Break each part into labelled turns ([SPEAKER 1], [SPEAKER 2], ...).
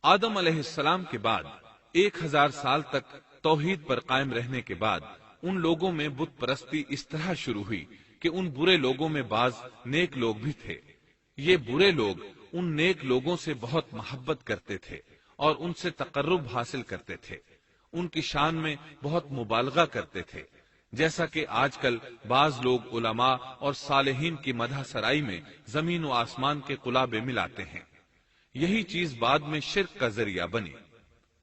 [SPEAKER 1] آدم علیہ السلام کے بعد 1000 سال تک توحید پر قائم رہنے کے بعد ان لوگوں میں بت پرستی اس طرح شروع ہوئی کہ ان برے لوگوں میں بعض نیک لوگ بھی تھے۔ یہ برے لوگ ان نیک لوگوں سے بہت محبت کرتے تھے اور ان سے تقرب حاصل کرتے تھے، ان کی شان میں بہت مبالغہ کرتے تھے، جیسا کہ آج کل بعض لوگ علماء اور صالحین کی مدح سرائی میں زمین و آسمان کے قلابے ملاتے ہیں۔ یہی چیز بعد میں شرک کا ذریعہ بنی۔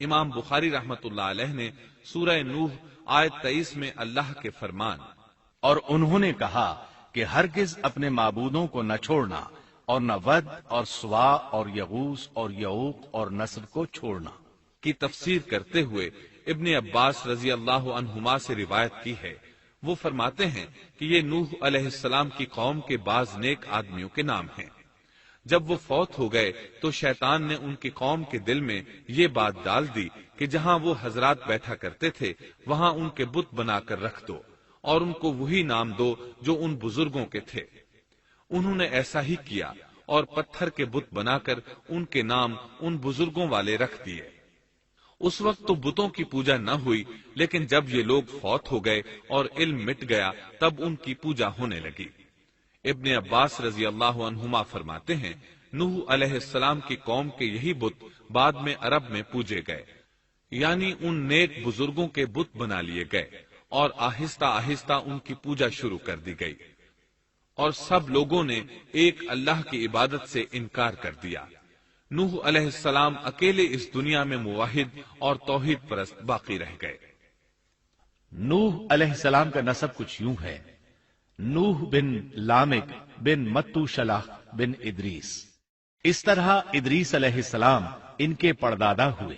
[SPEAKER 1] امام بخاری رحمت اللہ علیہ نے سورہ نوح آیت 23 میں اللہ کے فرمان
[SPEAKER 2] اور انہوں نے کہا کہ ہرگز اپنے معبودوں کو نہ چھوڑنا اور نہ ود اور سوا اور یغوث اور یعوق اور نصر کو چھوڑنا
[SPEAKER 1] کی تفسیر کرتے ہوئے ابن عباس رضی اللہ عنہما سے روایت کی ہے۔ وہ فرماتے ہیں کہ یہ نوح علیہ السلام کی قوم کے بعض نیک آدمیوں کے نام ہیں۔ جب وہ فوت ہو گئے تو شیطان نے ان کی قوم کے دل میں یہ بات ڈال دی کہ جہاں وہ حضرات بیٹھا کرتے تھے وہاں ان کے بت بنا کر رکھ دو اور ان کو وہی نام دو جو ان بزرگوں کے تھے۔ انہوں نے ایسا ہی کیا اور پتھر کے بت بنا کر ان کے نام ان بزرگوں والے رکھ دیے۔ اس وقت تو بتوں کی پوجا نہ ہوئی، لیکن جب یہ لوگ فوت ہو گئے اور علم مٹ گیا تب ان کی پوجا ہونے لگی۔ ابن عباس رضی اللہ عنہما فرماتے ہیں نوح علیہ السلام کی قوم کے یہی بت بعد میں عرب میں پوجے گئے، یعنی ان نیک بزرگوں کے بت بنا لیے گئے اور آہستہ آہستہ ان کی پوجا شروع کر دی گئی، اور سب لوگوں نے ایک اللہ کی عبادت سے انکار کر دیا۔ نوح علیہ السلام اکیلے اس دنیا میں موحد اور توحید پرست باقی رہ گئے۔
[SPEAKER 2] نوح علیہ السلام کا نسب کچھ یوں ہے: نوح بن لامک بن متو شلح بن ادریس۔ اس طرح ادریس علیہ السلام ان کے پردادا ہوئے۔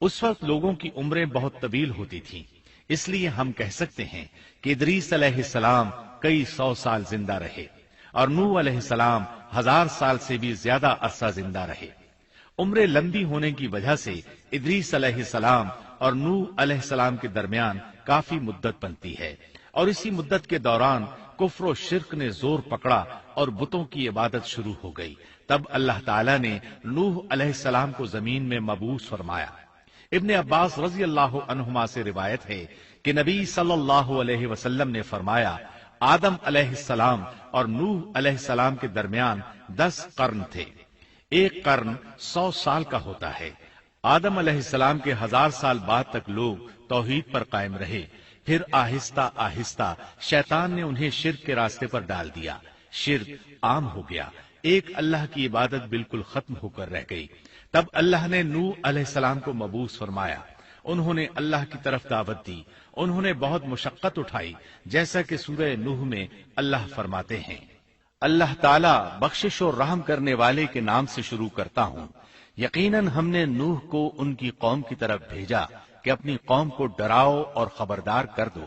[SPEAKER 2] اس وقت لوگوں کی عمریں بہت طویل ہوتی تھیں، اس لیے ہم کہہ سکتے ہیں کہ ادریس علیہ السلام کئی 100 سال زندہ رہے اور نوح علیہ السلام 1000 سال سے بھی زیادہ عرصہ زندہ رہے۔ عمریں لمبی ہونے کی وجہ سے ادریس علیہ السلام اور نوح علیہ السلام کے درمیان کافی مدت بنتی ہے، اور اسی مدت کے دوران کفر و شرک نے زور پکڑا اور بتوں کی عبادت شروع ہو گئی۔ تب اللہ تعالیٰ نے نوح علیہ السلام کو زمین میں مبعوث فرمایا۔ ابن عباس رضی اللہ عنہما سے روایت ہے کہ نبی صلی اللہ علیہ وسلم نے فرمایا آدم علیہ السلام اور نوح علیہ السلام کے درمیان 10 قرن تھے۔ ایک قرن 100 سال کا ہوتا ہے۔ آدم علیہ السلام کے 1000 سال بعد تک لوگ توحید پر قائم رہے، پھر آہستہ آہستہ شیطان نے انہیں شرک کے راستے پر ڈال دیا، شرک عام ہو گیا، ایک اللہ کی عبادت بالکل ختم ہو کر رہ گئی۔ تب اللہ نے نوح علیہ السلام کو مبعوث فرمایا، انہوں نے اللہ کی طرف دعوت دی، انہوں نے بہت مشقت اٹھائی، جیسا کہ سورہ نوح میں اللہ فرماتے ہیں اللہ تعالیٰ بخشش اور رحم کرنے والے کے نام سے شروع کرتا ہوں۔ یقیناً ہم نے نوح کو ان کی قوم کی طرف بھیجا کہ اپنی قوم کو ڈراؤ اور خبردار کر دو،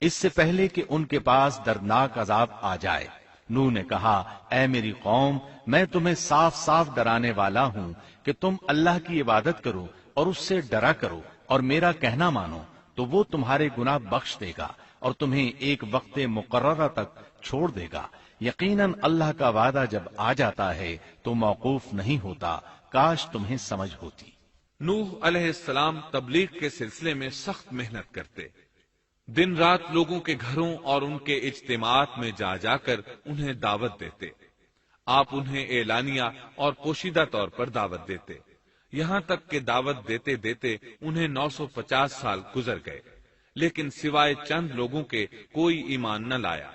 [SPEAKER 2] اس سے پہلے کہ ان کے پاس دردناک عذاب آ جائے۔ نوح نے کہا اے میری قوم، میں تمہیں صاف صاف ڈرانے والا ہوں کہ تم اللہ کی عبادت کرو اور اس سے ڈرا کرو اور میرا کہنا مانو، تو وہ تمہارے گناہ بخش دے گا اور تمہیں ایک وقت مقررہ تک چھوڑ دے گا۔ یقیناً اللہ کا وعدہ جب آ جاتا ہے تو موقوف نہیں ہوتا، کاش تمہیں سمجھ ہوتی۔
[SPEAKER 1] نوح علیہ السلام تبلیغ کے سلسلے میں سخت محنت کرتے، دن رات لوگوں کے گھروں اور ان کے اجتماعات میں جا جا کر انہیں دعوت دیتے۔ آپ انہیں اعلانیہ اور پوشیدہ طور پر دعوت دیتے، یہاں تک کہ دعوت دیتے دیتے انہیں 950 سال گزر گئے، لیکن سوائے چند لوگوں کے کوئی ایمان نہ لایا۔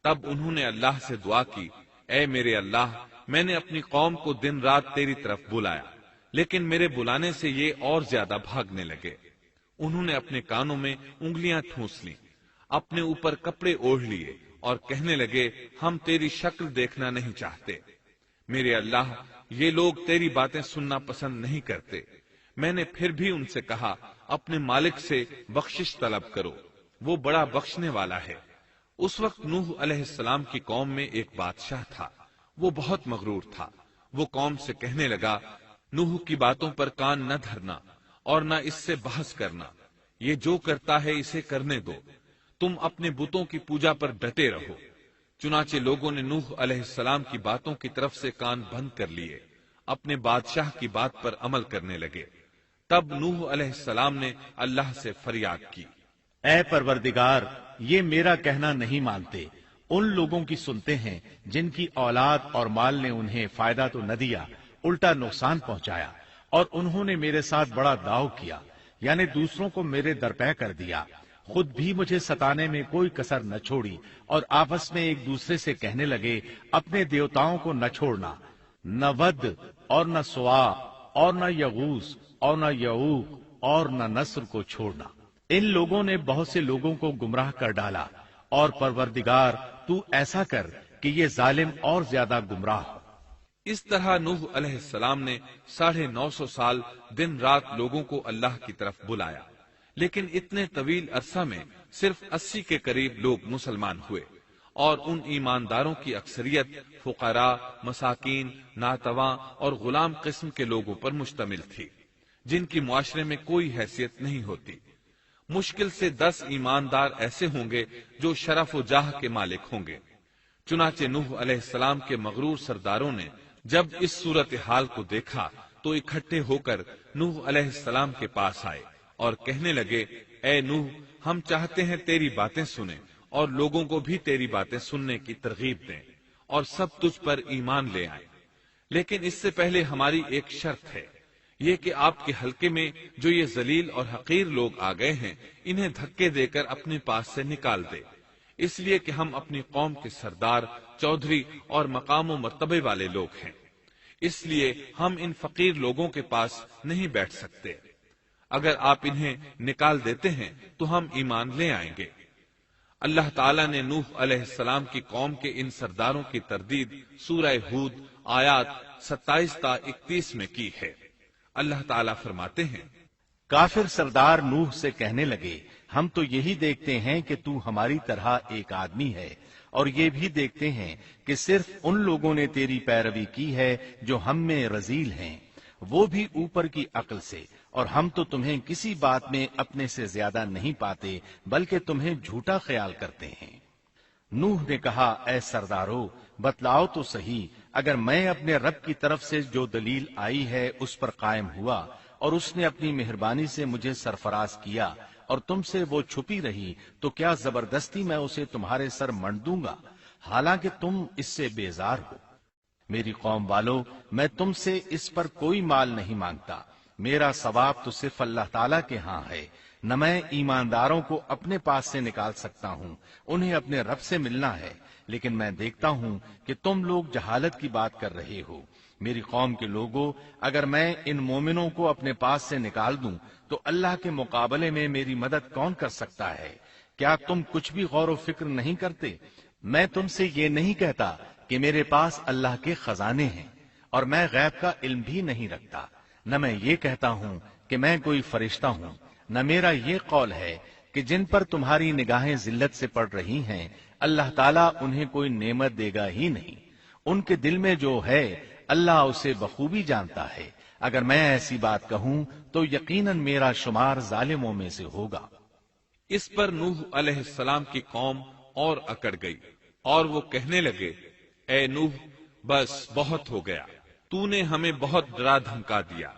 [SPEAKER 1] تب انہوں نے اللہ سے دعا کی اے میرے اللہ، میں نے اپنی قوم کو دن رات تیری طرف بلایا، لیکن میرے بلانے سے یہ اور زیادہ بھاگنے لگے۔ انہوں نے اپنے کانوں میں انگلیاں ٹھونس لیں، اپنے اوپر کپڑے اوڑھ لیے اور کہنے لگے ہم تیری شکل دیکھنا نہیں چاہتے۔ میرے اللہ، یہ لوگ تیری باتیں سننا پسند نہیں کرتے۔ میں نے پھر بھی ان سے کہا اپنے مالک سے بخشش طلب کرو، وہ بڑا بخشنے والا ہے۔ اس وقت نوح علیہ السلام کی قوم میں ایک بادشاہ تھا، وہ بہت مغرور تھا۔ وہ قوم سے کہنے لگا نوح کی باتوں پر کان نہ دھرنا اور نہ اس سے بحث کرنا، یہ جو کرتا ہے اسے کرنے دو، تم اپنے بتوں کی پوجا پر ڈٹے رہو۔ چنانچہ لوگوں نے نوح علیہ السلام کی باتوں کی طرف سے کان بند کر لیے۔ اپنے بادشاہ کی بات پر عمل کرنے لگے۔ تب نوح علیہ السلام نے اللہ سے فریاد کی،
[SPEAKER 2] اے پروردگار، یہ میرا کہنا نہیں مانتے، ان لوگوں کی سنتے ہیں جن کی اولاد اور مال نے انہیں فائدہ تو نہ دیا، الٹا نقصان پہنچایا، اور انہوں نے میرے ساتھ بڑا داؤ کیا، یعنی دوسروں کو میرے درپے کر دیا، خود بھی مجھے ستانے میں کوئی کسر نہ چھوڑی، اور آپس میں ایک دوسرے سے کہنے لگے اپنے دیوتاؤں کو نہ چھوڑنا، نہ ود اور نہ سوا اور نہ یغوث اور نہ یعوق اور نہ نصر کو چھوڑنا۔ ان لوگوں نے بہت سے لوگوں کو گمراہ کر ڈالا، اور پروردگار تو ایسا کر کہ یہ ظالم اور زیادہ گمراہ ہو۔
[SPEAKER 1] اس طرح نوح علیہ السلام نے 950 سال دن رات لوگوں کو اللہ کی طرف بلایا، لیکن اتنے طویل عرصہ میں صرف 80 کے قریب لوگ مسلمان ہوئے، اور ان ایمانداروں کی اکثریت فقراء، مساکین، ناتواں اور غلام قسم کے لوگوں پر مشتمل تھی، جن کی معاشرے میں کوئی حیثیت نہیں ہوتی۔ مشکل سے 10 ایماندار ایسے ہوں گے جو شرف و جاہ کے مالک ہوں گے۔ چنانچہ نوح علیہ السلام کے مغرور سرداروں نے جب اس صورتحال کو دیکھا تو اکٹھے ہو کر نوح علیہ السلام کے پاس آئے اور کہنے لگے، اے نوح، ہم چاہتے ہیں تیری باتیں سنیں اور لوگوں کو بھی تیری باتیں سننے کی ترغیب دیں اور سب تجھ پر ایمان لے آئیں، لیکن اس سے پہلے ہماری ایک شرط ہے، یہ کہ آپ کے حلقے میں جو یہ ذلیل اور حقیر لوگ آ گئے ہیں انہیں دھکے دے کر اپنے پاس سے نکال دے، اس لیے کہ ہم اپنی قوم کے سردار، چودھری اور مقام و مرتبے والے لوگ ہیں، اس لیے ہم ان فقیر لوگوں کے پاس نہیں بیٹھ سکتے۔ اگر آپ انہیں نکال دیتے ہیں تو ہم ایمان لے آئیں گے۔ اللہ تعالیٰ نے نوح علیہ السلام کی قوم کے ان سرداروں کی تردید سورہ ہود آیات 27 تا 31 میں کی ہے۔ اللہ تعالیٰ فرماتے ہیں،
[SPEAKER 2] کافر سردار نوح سے کہنے لگے ہم تو یہی دیکھتے ہیں کہ تو ہماری طرح ایک آدمی ہے، اور یہ بھی دیکھتے ہیں کہ صرف ان لوگوں نے تیری پیروی کی ہے جو ہم میں رذیل ہیں، وہ بھی اوپر کی عقل سے، اور ہم تو تمہیں کسی بات میں اپنے سے زیادہ نہیں پاتے بلکہ تمہیں جھوٹا خیال کرتے ہیں۔ نوح نے کہا، اے سردارو، بتلاؤ تو صحیح، اگر میں اپنے رب کی طرف سے جو دلیل آئی ہے اس پر قائم ہوا اور اس نے اپنی مہربانی سے مجھے سرفراز کیا اور تم سے وہ چھپی رہی تو کیا زبردستی میں اسے تمہارے سر منڈ دوں گا، حالانکہ تم اس سے بیزار ہو۔ میری قوم والو، میں تم سے اس پر کوئی مال نہیں مانگتا، میرا ثواب تو صرف اللہ تعالیٰ کے ہاں ہے، نہ میں ایمانداروں کو اپنے پاس سے نکال سکتا ہوں، انہیں اپنے رب سے ملنا ہے، لیکن میں دیکھتا ہوں کہ تم لوگ جہالت کی بات کر رہے ہو۔ میری قوم کے لوگوں، اگر میں ان مومنوں کو اپنے پاس سے نکال دوں تو اللہ کے مقابلے میں میری مدد کون کر سکتا ہے؟ کیا تم کچھ بھی غور و فکر نہیں کرتے؟ میں تم سے یہ نہیں کہتا کہ میرے پاس اللہ کے خزانے ہیں، اور میں غیب کا علم بھی نہیں رکھتا، نہ میں یہ کہتا ہوں کہ میں کوئی فرشتہ ہوں، نہ میرا یہ قول ہے کہ جن پر تمہاری نگاہیں ذلت سے پڑ رہی ہیں اللہ تعالیٰ انہیں کوئی نعمت دے گا ہی نہیں، ان کے دل میں جو ہے اللہ اسے بخوبی جانتا ہے، اگر میں ایسی بات کہوں تو یقیناً میرا شمار ظالموں میں سے ہوگا۔
[SPEAKER 1] اس پر نوح علیہ السلام کی قوم اور اکڑ گئی اور وہ کہنے لگے، اے نوح، بس بہت ہو گیا، تو نے ہمیں بہت ڈرا دھمکا دیا،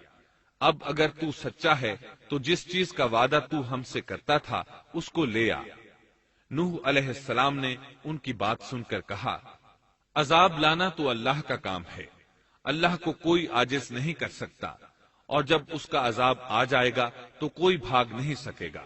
[SPEAKER 1] اب اگر تو سچا ہے تو جس چیز کا وعدہ تو ہم سے کرتا تھا اس کو لے آ۔ نوح علیہ السلام نے ان کی بات سن کر کہا، عذاب لانا تو اللہ کا کام ہے، اللہ کو کوئی عاجز نہیں کر سکتا، اور جب اس کا عذاب آ جائے گا تو کوئی بھاگ نہیں سکے گا۔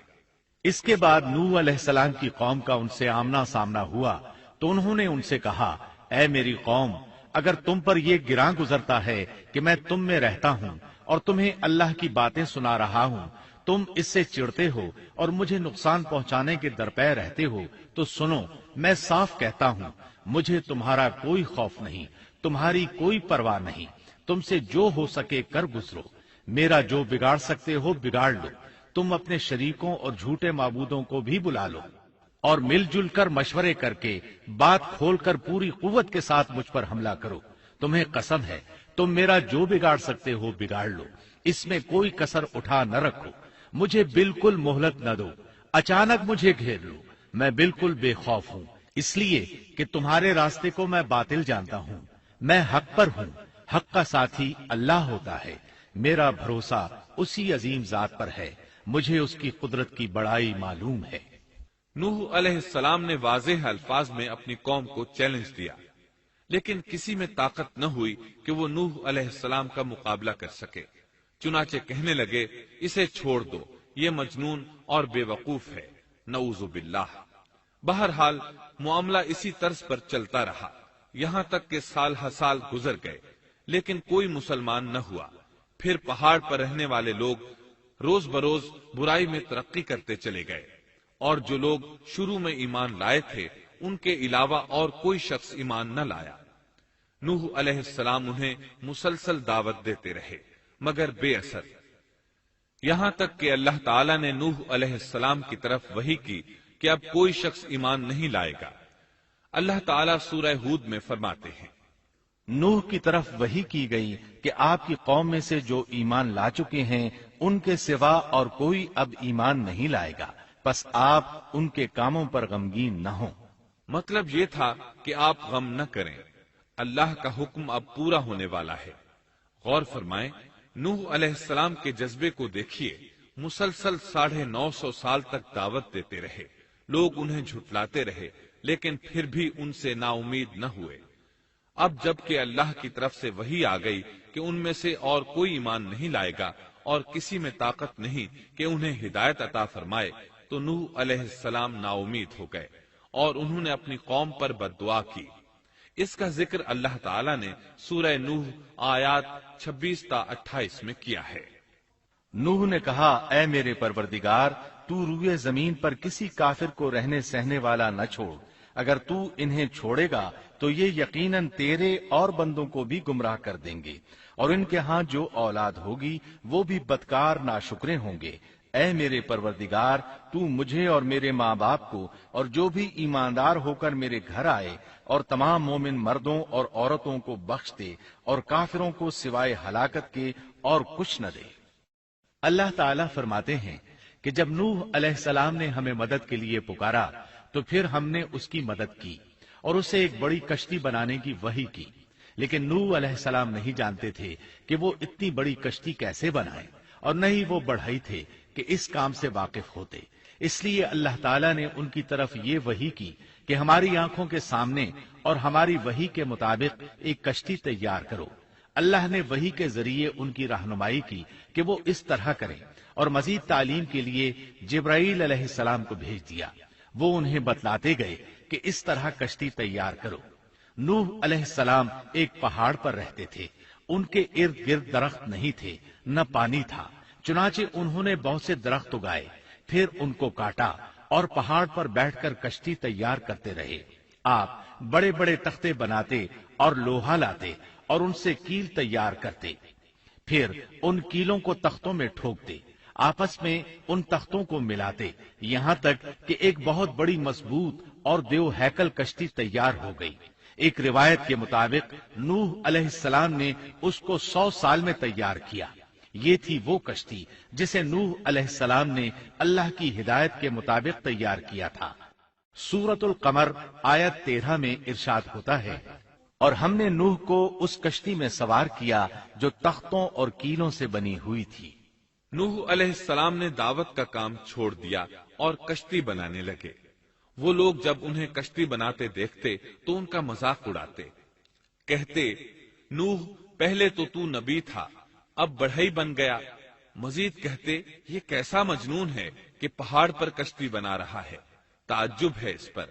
[SPEAKER 2] اس کے بعد نوح علیہ السلام کی قوم کا ان سے آمنا سامنا ہوا تو انہوں نے ان سے کہا، اے میری قوم، اگر تم پر یہ گراں گزرتا ہے کہ میں تم میں رہتا ہوں اور تمہیں اللہ کی باتیں سنا رہا ہوں، تم اس سے چڑھتے ہو اور مجھے نقصان پہنچانے کے درپے رہتے ہو، تو سنو، میں صاف کہتا ہوں، مجھے تمہارا کوئی خوف نہیں، تمہاری کوئی پرواہ نہیں، تم سے جو ہو سکے کر گزرو، میرا جو بگاڑ سکتے ہو بگاڑ لو، تم اپنے شریکوں اور جھوٹے معبودوں کو بھی بلا لو اور مل جل کر مشورے کر کے بات کھول کر پوری قوت کے ساتھ مجھ پر حملہ کرو، تمہیں قسم ہے تم میرا جو بگاڑ سکتے ہو بگاڑ لو، اس میں کوئی کسر اٹھا نہ رکھو، مجھے بالکل مہلت نہ دو، اچانک مجھے گھیر لو، میں بالکل بے خوف ہوں، اس لیے کہ تمہارے راستے کو میں باطل جانتا ہوں، میں حق پر ہوں، حق کا ساتھی اللہ ہوتا ہے، میرا بھروسہ اسی عظیم ذات پر ہے، مجھے اس کی قدرت کی بڑائی معلوم ہے۔
[SPEAKER 1] نوح علیہ السلام نے واضح الفاظ میں اپنی قوم کو چیلنج دیا، لیکن کسی میں طاقت نہ ہوئی کہ وہ نوح علیہ السلام کا مقابلہ کر سکے۔ چنانچہ کہنے لگے، اسے چھوڑ دو، یہ مجنون اور بے وقوف ہے، نعوذ باللہ۔ بہرحال معاملہ اسی طرز پر چلتا رہا، یہاں تک کہ سال ہر سال گزر گئے، لیکن کوئی مسلمان نہ ہوا۔ پھر پہاڑ پر رہنے والے لوگ روز بروز برائی میں ترقی کرتے چلے گئے، اور جو لوگ شروع میں ایمان لائے تھے ان کے علاوہ اور کوئی شخص ایمان نہ لایا۔ نوح علیہ السلام انہیں مسلسل دعوت دیتے رہے مگر بے اثر، یہاں تک کہ اللہ تعالیٰ نے نوح علیہ السلام کی طرف وحی کی کہ اب کوئی شخص ایمان نہیں لائے گا۔ اللہ تعالیٰ سورہ ہود میں فرماتے ہیں،
[SPEAKER 2] نوح کی طرف وحی کی گئی کہ آپ کی قوم میں سے جو ایمان لا چکے ہیں ان کے سوا اور کوئی اب ایمان نہیں لائے گا، پس آپ ان کے کاموں پر غمگین نہ ہوں۔
[SPEAKER 1] مطلب یہ تھا کہ آپ غم نہ کریں، اللہ کا حکم اب پورا ہونے والا ہے۔ غور فرمائیں، نوح علیہ السلام کے جذبے کو دیکھیے، مسلسل 950 سال تک دعوت دیتے رہے، لوگ انہیں جھٹلاتے رہے، لیکن پھر بھی ان سے نا امید نہ ہوئے۔ اب جب کہ اللہ کی طرف سے وحی آ گئی کہ ان میں سے اور کوئی ایمان نہیں لائے گا اور کسی میں طاقت نہیں کہ انہیں ہدایت عطا فرمائے، تو نوح علیہ السلام نا امید ہو گئے اور انہوں نے اپنی قوم پر بد دعا کی۔ اس کا ذکر اللہ تعالیٰ نے سورہ نوح آیات 26 تا 28 میں کیا ہے۔
[SPEAKER 2] نوح نے کہا، اے میرے پروردگار، تو روئے زمین پر کسی کافر کو رہنے سہنے والا نہ چھوڑ، اگر تو انہیں چھوڑے گا تو یہ یقیناً تیرے اور بندوں کو بھی گمراہ کر دیں گے، اور ان کے ہاں جو اولاد ہوگی وہ بھی بدکار ناشکرے ہوں گے۔ اے میرے پروردگار، تو مجھے اور میرے ماں باپ کو اور جو بھی ایماندار ہو کر میرے گھر آئے اور تمام مومن مردوں اور عورتوں کو بخش دے اور کافروں کو سوائے ہلاکت کے اور کچھ نہ دے۔ اللہ تعالیٰ فرماتے ہیں کہ جب نوح علیہ السلام نے ہمیں مدد کے لیے پکارا تو پھر ہم نے اس کی مدد کی اور اسے ایک بڑی کشتی بنانے کی وحی کی، لیکن نوح علیہ السلام نہیں جانتے تھے کہ وہ اتنی بڑی کشتی کیسے بنائے، اور نہ ہی وہ بڑھئی تھے کہ اس کام سے واقف ہوتے۔ اس لیے اللہ تعالیٰ نے ان کی طرف یہ وحی کی کہ ہماری آنکھوں کے سامنے اور ہماری وحی کے مطابق ایک کشتی تیار کرو۔ اللہ نے وحی کے ذریعے ان کی رہنمائی کی کہ وہ اس طرح کریں، اور مزید تعلیم کے لیے جبرائیل علیہ السلام کو بھیج دیا۔ وہ انہیں بتلاتے گئے کہ اس طرح کشتی تیار کرو۔ نوح علیہ السلام ایک پہاڑ پر رہتے تھے، ان کے ارد گرد درخت نہیں تھے، نہ پانی تھا، چنانچہ انہوں نے بہت سے درخت اگائے، پھر ان کو کاٹا اور پہاڑ پر بیٹھ کر کشتی تیار کرتے رہے۔ آپ بڑے بڑے تختے بناتے اور لوہا لاتے اور ان سے کیل تیار کرتے، پھر ان کیلوں کو تختوں میں ٹھوکتے، آپس میں ان تختوں کو ملاتے، یہاں تک کہ ایک بہت بڑی مضبوط اور دیو ہیکل کشتی تیار ہو گئی۔ ایک روایت کے مطابق نوح علیہ السلام نے اس کو 100 سال میں تیار کیا۔ یہ تھی وہ کشتی جسے نوح علیہ السلام نے اللہ کی ہدایت کے مطابق تیار کیا تھا۔ سورۃ القمر آیت 13 میں ارشاد ہوتا ہے، اور ہم نے نوح کو اس کشتی میں سوار کیا جو تختوں اور کیلوں سے بنی ہوئی تھی۔
[SPEAKER 1] نوح علیہ السلام نے دعوت کا کام چھوڑ دیا اور کشتی بنانے لگے۔ وہ لوگ جب انہیں کشتی بناتے دیکھتے تو ان کا مذاق اڑاتے، کہتے، نوح پہلے تو نبی تھا، اب بڑھئی بن گیا۔ مزید کہتے، یہ کیسا مجنون ہے کہ پہاڑ پر کشتی بنا رہا ہے، تعجب ہے اس پر۔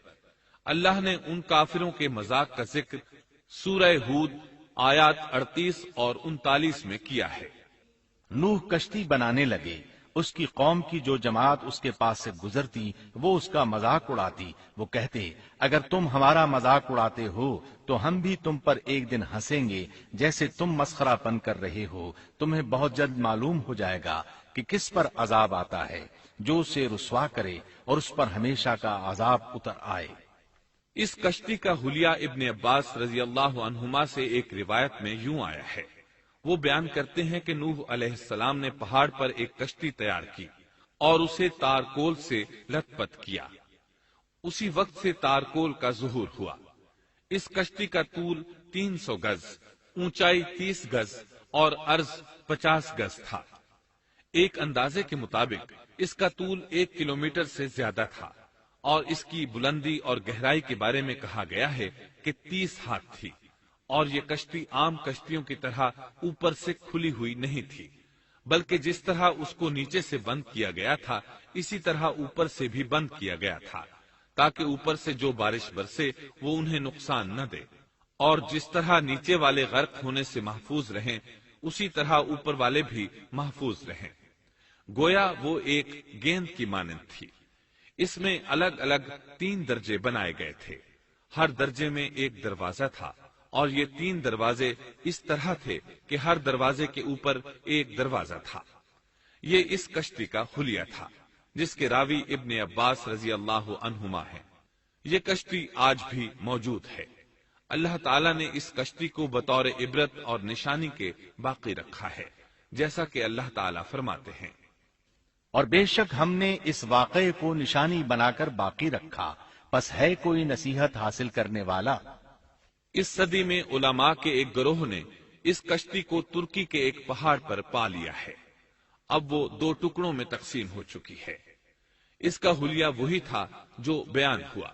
[SPEAKER 1] اللہ نے ان کافروں کے مذاق کا ذکر سورہ ہود آیات 38 اور 39 میں کیا ہے۔
[SPEAKER 2] نوح کشتی بنانے لگے، اس کی قوم کی جو جماعت اس کے پاس سے گزرتی وہ اس کا مذاق اڑاتی۔ وہ کہتے، اگر تم ہمارا مذاق اڑاتے ہو تو ہم بھی تم پر ایک دن ہنسیں گے جیسے تم مسخرہ پن کر رہے ہو۔ تمہیں بہت جلد معلوم ہو جائے گا کہ کس پر عذاب آتا ہے، جو اسے رسوا کرے اور اس پر ہمیشہ کا عذاب اتر آئے۔
[SPEAKER 1] اس کشتی کا حلیہ ابن عباس رضی اللہ عنہما سے ایک روایت میں یوں آیا ہے۔ وہ بیان کرتے ہیں کہ نوح علیہ السلام نے پہاڑ پر ایک کشتی تیار کی اور اسے تارکول سے لت پت کیا۔ اسی وقت سے تارکول کا ظہور ہوا۔ اس کشتی کا طول 300 گز، اونچائی 30 گز اور عرض 50 گز تھا۔ ایک اندازے کے مطابق اس کا طول 1 کلومیٹر سے زیادہ تھا، اور اس کی بلندی اور گہرائی کے بارے میں کہا گیا ہے کہ 30 ہاتھ تھی، اور یہ کشتی عام کشتیوں کی طرح اوپر سے کھلی ہوئی نہیں تھی، بلکہ جس طرح اس کو نیچے سے بند کیا گیا تھا اسی طرح اوپر سے بھی بند کیا گیا تھا، تاکہ اوپر سے جو بارش برسے وہ انہیں نقصان نہ دے، اور جس طرح نیچے والے غرق ہونے سے محفوظ رہیں اسی طرح اوپر والے بھی محفوظ رہیں۔ گویا وہ ایک گیند کی مانند تھی۔ اس میں الگ الگ 3 درجے بنائے گئے تھے، ہر درجے میں ایک دروازہ تھا، اور یہ 3 دروازے اس طرح تھے کہ ہر دروازے کے اوپر ایک دروازہ تھا۔ یہ اس کشتی کا حلیہ تھا، جس کے راوی ابن عباس رضی اللہ عنہما ہیں۔ یہ کشتی آج بھی موجود ہے۔ اللہ تعالیٰ نے اس کشتی کو بطور عبرت اور نشانی کے باقی رکھا ہے، جیسا کہ اللہ تعالیٰ فرماتے ہیں،
[SPEAKER 2] اور بے شک ہم نے اس واقعے کو نشانی بنا کر باقی رکھا، پس ہے کوئی نصیحت حاصل کرنے والا۔
[SPEAKER 1] اس صدی میں علماء کے ایک گروہ نے اس کشتی کو ترکی کے ایک پہاڑ پر پا لیا ہے۔ اب وہ 2 ٹکڑوں میں تقسیم ہو چکی ہے۔ اس کا حلیہ وہی تھا جو بیان ہوا۔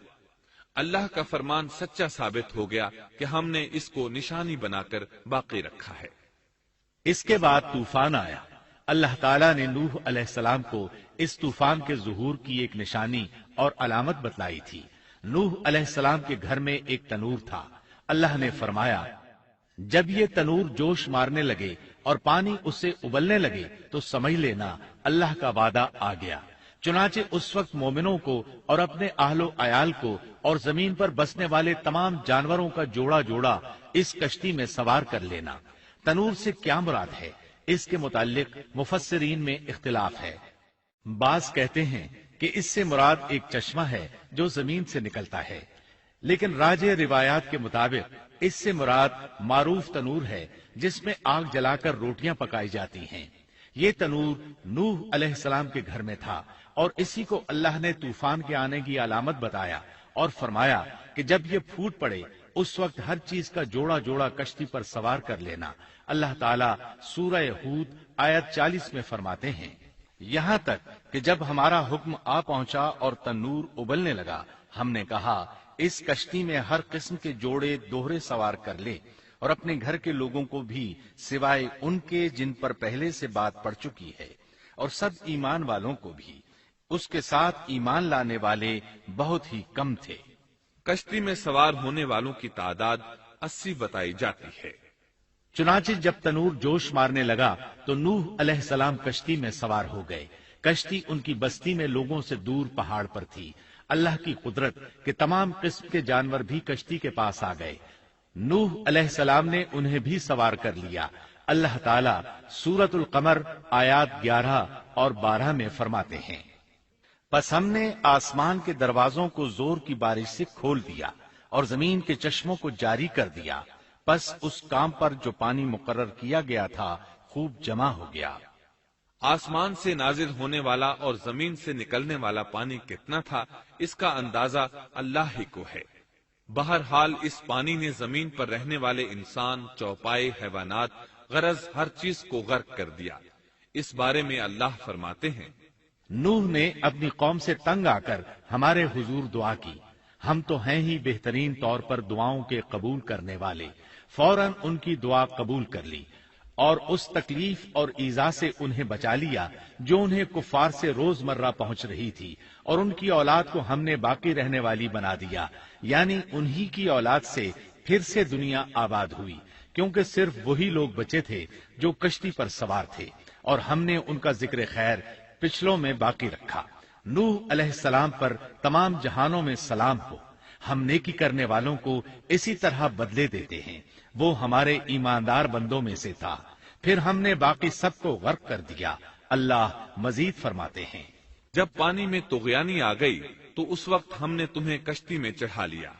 [SPEAKER 1] اللہ کا فرمان سچا ثابت ہو گیا کہ ہم نے اس کو نشانی بنا کر باقی رکھا ہے۔
[SPEAKER 2] اس کے بعد طوفان آیا۔ اللہ تعالیٰ نے نوح علیہ السلام کو اس طوفان کے ظہور کی ایک نشانی اور علامت بتلائی تھی۔ نوح علیہ السلام کے گھر میں ایک تنور تھا۔ اللہ نے فرمایا، جب یہ تنور جوش مارنے لگے اور پانی اس سے ابلنے لگے تو سمجھ لینا اللہ کا وعدہ آ گیا۔ چنانچہ اس وقت مومنوں کو اور اپنے اہل و عیال کو اور زمین پر بسنے والے تمام جانوروں کا جوڑا جوڑا اس کشتی میں سوار کر لینا۔ تنور سے کیا مراد ہے، اس کے متعلق مفسرین میں اختلاف ہے۔ بعض کہتے ہیں کہ اس سے مراد ایک چشمہ ہے جو زمین سے نکلتا ہے، لیکن راجح روایات کے مطابق اس سے مراد معروف تنور ہے جس میں آگ جلا کر روٹیاں پکائی جاتی ہیں۔ یہ تنور نوح علیہ السلام کے گھر میں تھا، اور اسی کو اللہ نے طوفان کے آنے کی علامت بتایا اور فرمایا کہ جب یہ پھوٹ پڑے اس وقت ہر چیز کا جوڑا جوڑا کشتی پر سوار کر لینا۔ اللہ تعالیٰ سورہ ہود آیت 40 میں فرماتے ہیں، یہاں تک کہ جب ہمارا حکم آ پہنچا اور تنور ابلنے لگا، ہم نے کہا اس کشتی میں ہر قسم کے جوڑے دوہرے سوار کر لے، اور اپنے گھر کے لوگوں کو بھی سوائے ان کے جن پر پہلے سے بات پڑ چکی ہے، اور سب ایمان والوں کو بھی۔ اس کے ساتھ ایمان لانے والے بہت ہی کم تھے۔
[SPEAKER 1] کشتی میں سوار ہونے والوں کی تعداد 80 بتائی جاتی ہے۔
[SPEAKER 2] چنانچہ جب تنور جوش مارنے لگا تو نوح علیہ السلام کشتی میں سوار ہو گئے۔ کشتی ان کی بستی میں لوگوں سے دور پہاڑ پر تھی۔ اللہ کی قدرت کہ تمام قسم کے جانور بھی کشتی کے پاس آ گئے۔ نوح علیہ السلام نے انہیں بھی سوار کر لیا۔ اللہ تعالیٰ سورۃ القمر آیات 11 اور 12 میں فرماتے ہیں، پس ہم نے آسمان کے دروازوں کو زور کی بارش سے کھول دیا اور زمین کے چشموں کو جاری کر دیا، پس اس کام پر جو پانی مقرر کیا گیا تھا خوب جمع ہو گیا۔
[SPEAKER 1] آسمان سے نازل ہونے والا اور زمین سے نکلنے والا پانی کتنا تھا، اس کا اندازہ اللہ ہی کو ہے۔ بہرحال اس پانی نے زمین پر رہنے والے انسان، چوپائے، حیوانات، غرض ہر چیز کو غرق کر دیا۔ اس بارے میں اللہ فرماتے ہیں،
[SPEAKER 2] نوح نے اپنی قوم سے تنگ آ کر ہمارے حضور دعا کی، ہم تو ہیں ہی بہترین طور پر دعاؤں کے قبول کرنے والے۔ فوراً ان کی دعا قبول کر لی اور اس تکلیف اور ایذا سے انہیں بچا لیا جو انہیں کفار سے روزمرہ پہنچ رہی تھی، اور ان کی اولاد کو ہم نے باقی رہنے والی بنا دیا، یعنی انہی کی اولاد سے پھر سے دنیا آباد ہوئی، کیونکہ صرف وہی لوگ بچے تھے جو کشتی پر سوار تھے، اور ہم نے ان کا ذکر خیر پچھلوں میں باقی رکھا۔ نوح علیہ السلام پر تمام جہانوں میں سلام ہو۔ ہم نیکی کرنے والوں کو اسی طرح بدلے دیتے ہیں، وہ ہمارے ایماندار بندوں میں سے تھا، پھر ہم نے باقی سب کو غرق کر دیا۔ اللہ مزید فرماتے ہیں،
[SPEAKER 1] جب پانی میں طغیانی آ گئی تو اس وقت ہم نے تمہیں کشتی میں چڑھا لیا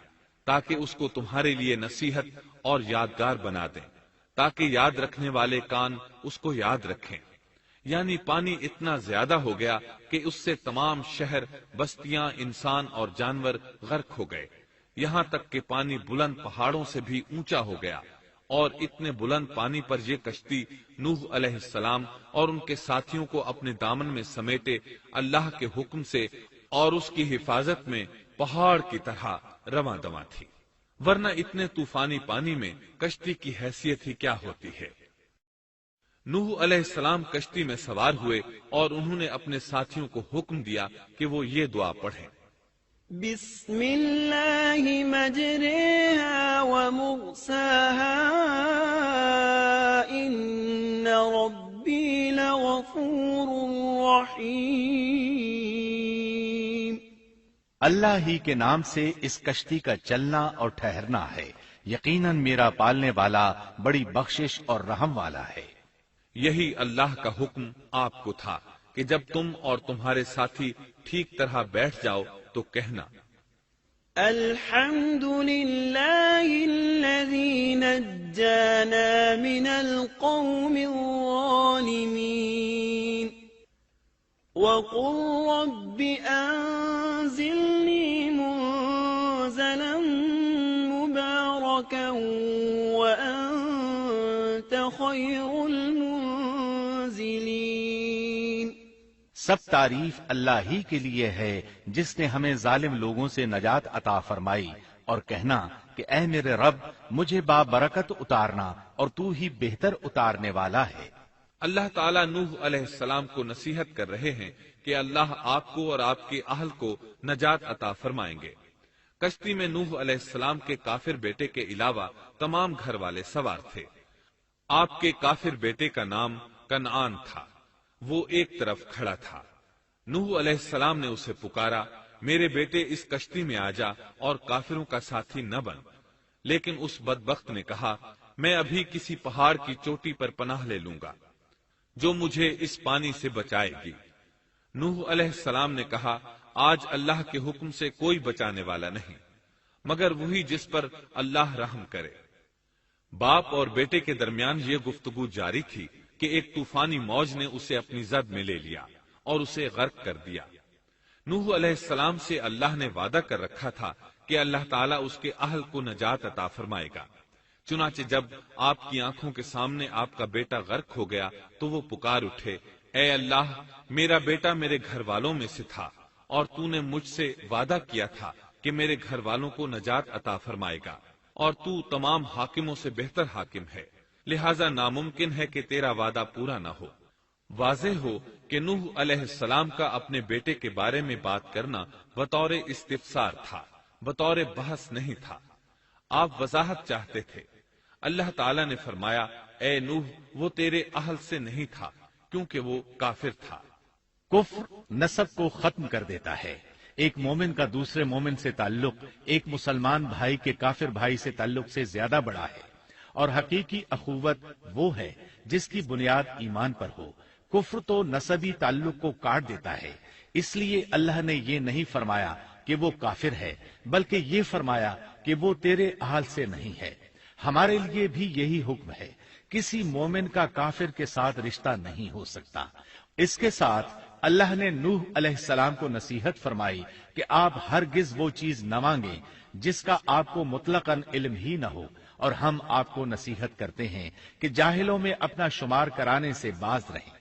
[SPEAKER 1] تاکہ اس کو تمہارے لیے نصیحت اور یادگار بنا دیں، تاکہ یاد رکھنے والے کان اس کو یاد رکھیں۔ یعنی پانی اتنا زیادہ ہو گیا کہ اس سے تمام شہر، بستیاں، انسان اور جانور غرق ہو گئے، یہاں تک کہ پانی بلند پہاڑوں سے بھی اونچا ہو گیا اور اتنے بلند پانی پر یہ کشتی نوح علیہ السلام اور ان کے ساتھیوں کو اپنے دامن میں سمیٹے اللہ کے حکم سے اور اس کی حفاظت میں پہاڑ کی طرح رواں دواں تھی، ورنہ اتنے طوفانی پانی میں کشتی کی حیثیت ہی کیا ہوتی ہے۔ نوح علیہ السلام کشتی میں سوار ہوئے اور انہوں نے اپنے ساتھیوں کو حکم دیا کہ وہ یہ دعا پڑھیں،
[SPEAKER 3] بسم اللہ مجریہا ومرساہا ان ربی لغفور رحیم۔
[SPEAKER 2] اللہ ہی کے نام سے اس کشتی کا چلنا اور ٹھہرنا ہے، یقیناً میرا پالنے والا بڑی بخشش اور رحم والا ہے۔
[SPEAKER 1] یہی اللہ کا حکم آپ کو تھا کہ جب تم اور تمہارے ساتھی ٹھیک طرح بیٹھ جاؤ تو کہنا،
[SPEAKER 3] الحمد للہ الذی نجانا من القوم الظالمین وقل رب انزلنی منزلا مبارکا وانت خیر المنزلین۔
[SPEAKER 2] سب تعریف اللہ ہی کے لیے ہے جس نے ہمیں ظالم لوگوں سے نجات عطا فرمائی، اور کہنا کہ اے میرے رب مجھے بابرکت اتارنا اور تو ہی بہتر اتارنے والا ہے۔
[SPEAKER 1] اللہ تعالیٰ نوح علیہ السلام کو نصیحت کر رہے ہیں کہ اللہ آپ کو اور آپ کے اہل کو نجات عطا فرمائیں گے۔ کشتی میں نوح علیہ السلام کے کافر بیٹے کے علاوہ تمام گھر والے سوار تھے۔ آپ کے کافر بیٹے کا نام کنعان تھا، وہ ایک طرف کھڑا تھا۔ نوح علیہ السلام نے اسے پکارا، میرے بیٹے اس کشتی میں آ جا اور کافروں کا ساتھی نہ بن، لیکن اس بدبخت نے کہا، میں ابھی کسی پہاڑ کی چوٹی پر پناہ لے لوں گا جو مجھے اس پانی سے بچائے گی۔ نوح علیہ السلام نے کہا، آج اللہ کے حکم سے کوئی بچانے والا نہیں مگر وہی جس پر اللہ رحم کرے۔ باپ اور بیٹے کے درمیان یہ گفتگو جاری تھی کہ ایک طوفانی موج نے اسے اپنی زد میں لے لیا اور اسے غرق کر دیا۔ نوح علیہ السلام سے اللہ نے وعدہ کر رکھا تھا کہ اللہ تعالیٰ اس کے اہل کو نجات عطا فرمائے گا۔ چنانچہ جب آپ کی آنکھوں کے سامنے آپ کا بیٹا غرق ہو گیا تو وہ پکار اٹھے، اے اللہ، میرا بیٹا میرے گھر والوں میں سے تھا اور تو نے مجھ سے وعدہ کیا تھا کہ میرے گھر والوں کو نجات عطا فرمائے گا، اور تو تمام حاکموں سے بہتر حاکم ہے، لہذا ناممکن ہے کہ تیرا وعدہ پورا نہ ہو۔ واضح ہو کہ نوح علیہ السلام کا اپنے بیٹے کے بارے میں بات کرنا بطور استفسار تھا، بطور بحث نہیں تھا۔ آپ وضاحت چاہتے تھے۔ اللہ تعالیٰ نے فرمایا، اے نوح، وہ تیرے اہل سے نہیں تھا کیونکہ وہ کافر تھا۔
[SPEAKER 2] کفر نسب کو ختم کر دیتا ہے۔ ایک مومن کا دوسرے مومن سے تعلق ایک مسلمان بھائی کے کافر بھائی سے تعلق سے زیادہ بڑا ہے، اور حقیقی اخوت وہ ہے جس کی بنیاد ایمان پر ہو۔ کفر تو نسبی تعلق کو کاٹ دیتا ہے، اس لیے اللہ نے یہ نہیں فرمایا کہ وہ کافر ہے، بلکہ یہ فرمایا کہ وہ تیرے اہل سے نہیں ہے۔ ہمارے لیے بھی یہی حکم ہے، کسی مومن کا کافر کے ساتھ رشتہ نہیں ہو سکتا۔ اس کے ساتھ اللہ نے نوح علیہ السلام کو نصیحت فرمائی کہ آپ ہرگز وہ چیز نہ مانگیں جس کا آپ کو مطلقاً علم ہی نہ ہو، اور ہم آپ کو نصیحت کرتے ہیں کہ جاہلوں میں اپنا شمار کرانے سے باز رہیں۔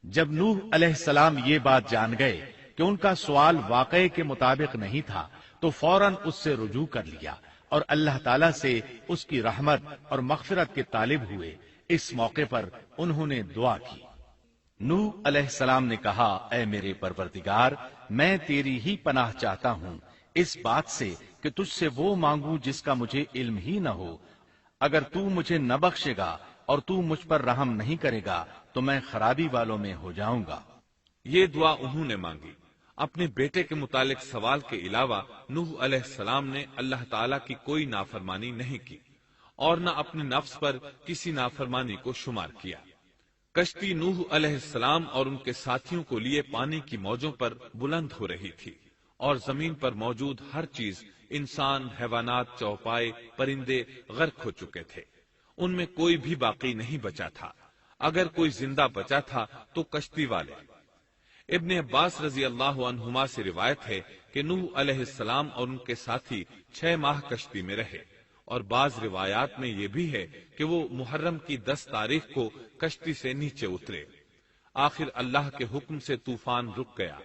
[SPEAKER 2] جب نوح علیہ السلام یہ بات جان گئے کہ ان کا سوال واقعے کے مطابق نہیں تھا تو فوراً اس سے رجوع کر لیا اور اللہ تعالیٰ سے اس کی رحمت اور مغفرت کے طالب ہوئے۔ اس موقع پر انہوں نے دعا کی۔ نوح علیہ السلام نے کہا، اے میرے پروردگار، میں تیری ہی پناہ چاہتا ہوں اس بات سے کہ تجھ سے وہ مانگوں جس کا مجھے علم ہی نہ ہو۔ اگر تو مجھے نہ بخشے گا اور تو مجھ پر رحم نہیں کرے گا تو میں خرابی والوں میں ہو جاؤں گا۔
[SPEAKER 1] یہ دعا انہوں نے مانگی۔ اپنے بیٹے کے متعلق سوال کے علاوہ نوح علیہ السلام نے اللہ تعالیٰ کی کوئی نافرمانی نہیں کی اور نہ اپنے نفس پر کسی نافرمانی کو شمار کیا۔ کشتی نوح علیہ السلام اور ان کے ساتھیوں کو لیے پانی کی موجوں پر بلند ہو رہی تھی، اور زمین پر موجود ہر چیز، انسان، حیوانات، چوپائے، پرندے غرق ہو چکے تھے۔ ان میں کوئی بھی باقی نہیں بچا تھا۔ اگر کوئی زندہ بچا تھا تو کشتی والے۔ ابن عباس رضی اللہ عنہما سے روایت ہے کہ نوح علیہ السلام اور ان کے ساتھی 6 ماہ کشتی میں رہے، اور بعض روایات میں یہ بھی ہے کہ وہ محرم کی 10 تاریخ کو کشتی سے نیچے اترے۔ آخر اللہ کے حکم سے طوفان رک گیا۔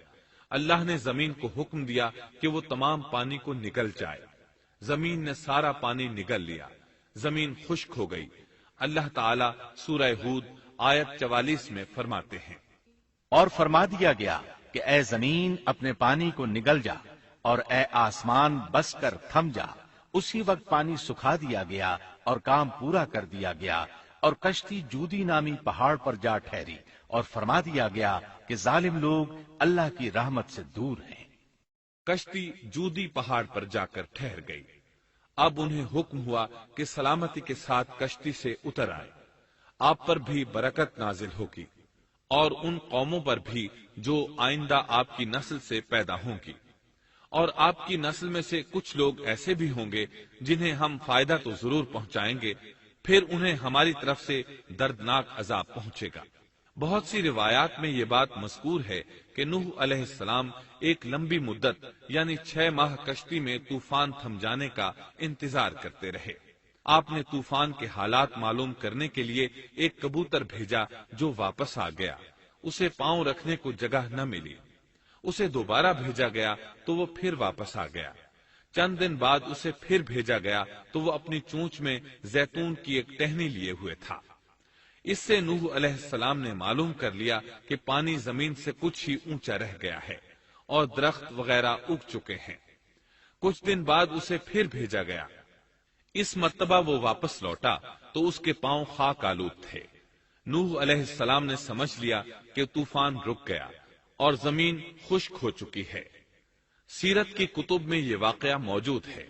[SPEAKER 1] اللہ نے زمین کو حکم دیا کہ وہ تمام پانی کو نگل جائے۔ زمین نے سارا پانی نگل لیا، زمین خشک ہو گئی۔ اللہ تعالی سورہ ہود آیت 44 میں فرماتے ہیں،
[SPEAKER 2] اور فرما دیا گیا کہ اے زمین اپنے پانی کو نگل جا، اور اے آسمان بس کر تھم جا۔ اسی وقت پانی سکھا دیا گیا اور کام پورا کر دیا گیا، اور کشتی جودی نامی پہاڑ پر جا ٹھہری، اور فرما دیا گیا کہ ظالم لوگ اللہ کی رحمت سے دور ہیں۔
[SPEAKER 1] کشتی جودی پہاڑ پر جا کر ٹھہر گئی۔ اب انہیں حکم ہوا کہ سلامتی کے ساتھ کشتی سے اتر آئے۔ آپ پر بھی برکت نازل ہوگی، اور ان قوموں پر بھی جو آئندہ آپ کی نسل سے پیدا ہوں گی، اور آپ کی نسل میں سے کچھ لوگ ایسے بھی ہوں گے جنہیں ہم فائدہ تو ضرور پہنچائیں گے، پھر انہیں ہماری طرف سے دردناک عذاب پہنچے گا۔ بہت سی روایات میں یہ بات مذکور ہے کہ نوح علیہ السلام ایک لمبی مدت یعنی 6 ماہ کشتی میں طوفان تھم جانے کا انتظار کرتے رہے۔ آپ نے طوفان کے حالات معلوم کرنے کے لیے ایک کبوتر بھیجا جو واپس آ گیا۔ اسے پاؤں رکھنے کو جگہ نہ ملی۔ اسے دوبارہ بھیجا گیا تو وہ پھر واپس آ گیا۔ چند دن بعد اسے پھر بھیجا گیا تو وہ اپنی چونچ میں زیتون کی ایک ٹہنی لیے ہوئے تھا۔ اس سے نوح علیہ السلام نے معلوم کر لیا کہ پانی زمین سے کچھ ہی اونچا رہ گیا ہے اور درخت وغیرہ اگ چکے ہیں۔ کچھ دن بعد اسے پھر بھیجا گیا۔ اس مرتبہ وہ واپس لوٹا تو اس کے پاؤں خاک آلود تھے۔ نوح علیہ السلام نے سمجھ لیا کہ طوفان رک گیا اور زمین خشک ہو چکی ہے۔ سیرت کی کتب میں یہ واقعہ موجود ہے۔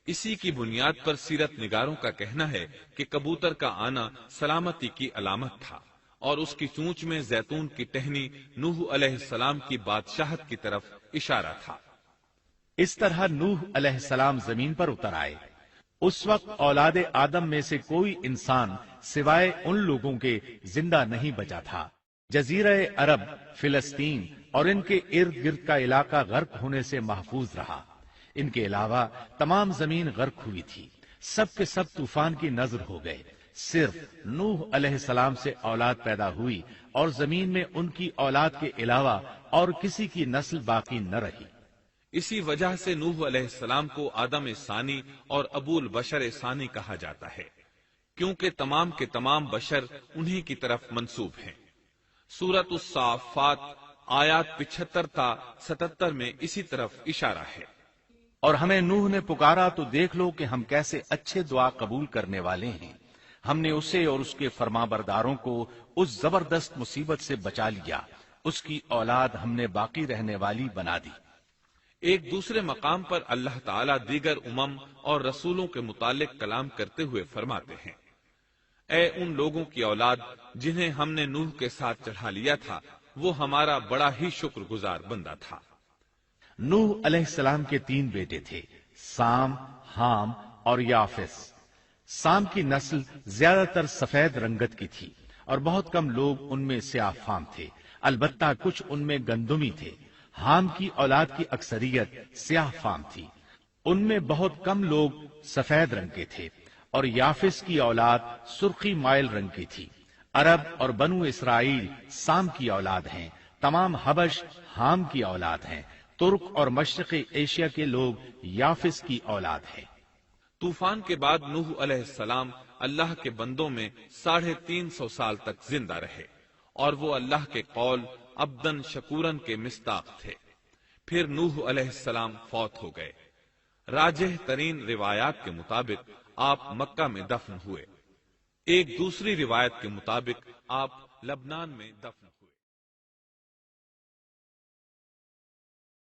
[SPEAKER 1] اسی کی بنیاد پر سیرت نگاروں کا کہنا ہے کہ کبوتر کا آنا سلامتی کی علامت تھا، اور اس کی چونچ میں زیتون کی ٹہنی نوح علیہ السلام کی بادشاہت کی طرف اشارہ تھا۔
[SPEAKER 2] اس طرح نوح علیہ السلام زمین پر اتر آئے۔ اس وقت اولاد آدم میں سے کوئی انسان سوائے ان لوگوں کے زندہ نہیں بچا تھا۔ جزیرہ عرب، فلسطین اور ان کے ارد گرد کا علاقہ غرق ہونے سے محفوظ رہا۔ ان کے علاوہ تمام زمین غرق ہوئی تھی۔ سب کے سب طوفان کی نذر ہو گئے۔ صرف نوح علیہ السلام سے اولاد پیدا ہوئی، اور زمین میں ان کی اولاد کے علاوہ اور کسی کی نسل باقی نہ رہی۔
[SPEAKER 1] اسی وجہ سے نوح علیہ السلام کو آدم ثانی اور ابو البشر ثانی کہا جاتا ہے، کیونکہ تمام کے تمام بشر انہی کی طرف منسوب ہیں۔ سورۃ الصافات آیات 75 تا 77 میں اسی طرف اشارہ ہے۔
[SPEAKER 2] اور ہمیں نوح نے پکارا تو دیکھ لو کہ ہم کیسے اچھے دعا قبول کرنے والے ہیں۔ ہم نے اسے اور اس کے فرمانبرداروں کو اس زبردست مصیبت سے بچا لیا۔ اس کی اولاد ہم نے باقی رہنے والی بنا دی۔
[SPEAKER 1] ایک دوسرے مقام پر اللہ تعالیٰ دیگر امم اور رسولوں کے متعلق کلام کرتے ہوئے فرماتے ہیں، اے ان لوگوں کی اولاد جنہیں ہم نے نوح کے ساتھ چڑھا لیا تھا، وہ ہمارا بڑا ہی شکر گزار بندہ تھا۔
[SPEAKER 2] نوح علیہ السلام کے 3 بیٹے تھے، سام، حام اور یافس۔ سام کی نسل زیادہ تر سفید رنگت کی تھی، اور بہت کم لوگ ان میں سیاہ فام تھے، البتہ کچھ ان میں گندمی تھے۔ حام کی اولاد کی اکثریت سیاہ فام تھی، ان میں بہت کم لوگ سفید رنگ کے تھے، اور یافس کی اولاد سرخی مائل رنگ کی تھی۔ عرب اور بنو اسرائیل سام کی اولاد ہیں، تمام حبش حام کی اولاد ہیں، ترک اور مشرقی ایشیا کے لوگ یافس کی اولاد ہیں۔
[SPEAKER 1] طوفان کے بعد نوح علیہ السلام اللہ کے بندوں میں 350 سال تک زندہ رہے، اور وہ اللہ کے قول عبدن شکورن کے مصداق تھے۔ پھر نوح علیہ السلام فوت ہو گئے۔ راجح ترین روایات کے مطابق آپ مکہ میں دفن ہوئے۔ ایک دوسری روایت کے مطابق آپ لبنان میں دفن ہوئے۔